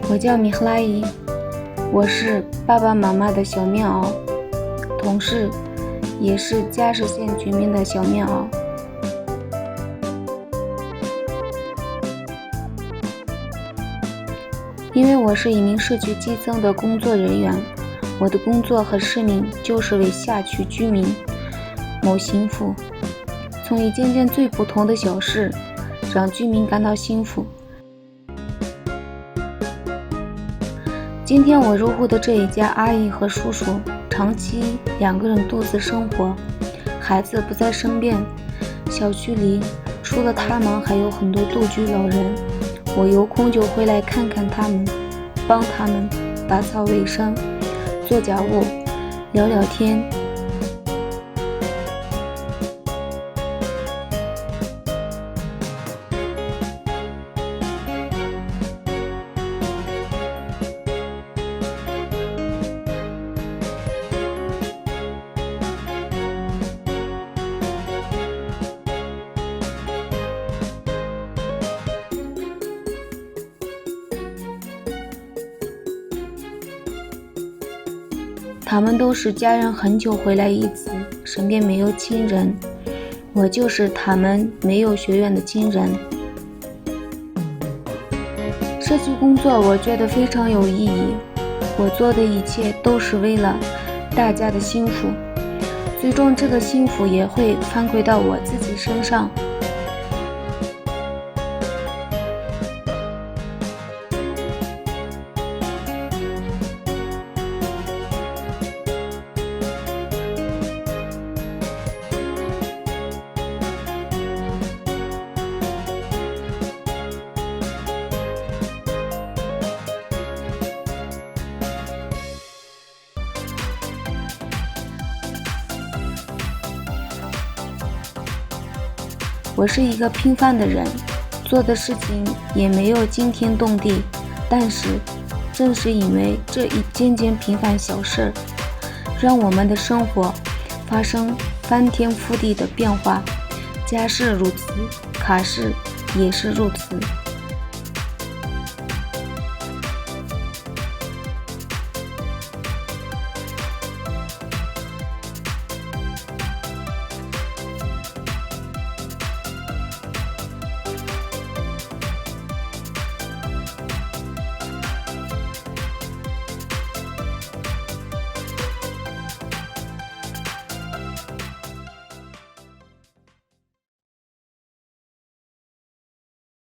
我叫米赫拉伊，我是爸爸妈妈的小棉袄，同时也是加什县居民的小棉袄。因为我是一名社区基层的工作人员，我的工作和使命就是为辖区居民谋幸福，从一件件最普通的小事让居民感到幸福。今天我入户的这一家阿姨和叔叔长期2个人独自生活，孩子不在身边，小区里除了他们还有很多独居老人，我有空就回来看看他们，帮他们打扫卫生，做家务，聊聊天。他们都是家人很久回来一次，身边没有亲人，我就是他们没有血缘的亲人。社区工作我觉得非常有意义，我做的一切都是为了大家的幸福，最终这个幸福也会反馈到我自己身上。我是一个平凡的人，做的事情也没有惊天动地，但是正是因为这一件件平凡小事，让我们的生活发生翻天覆地的变化。家事如此，卡事也是如此。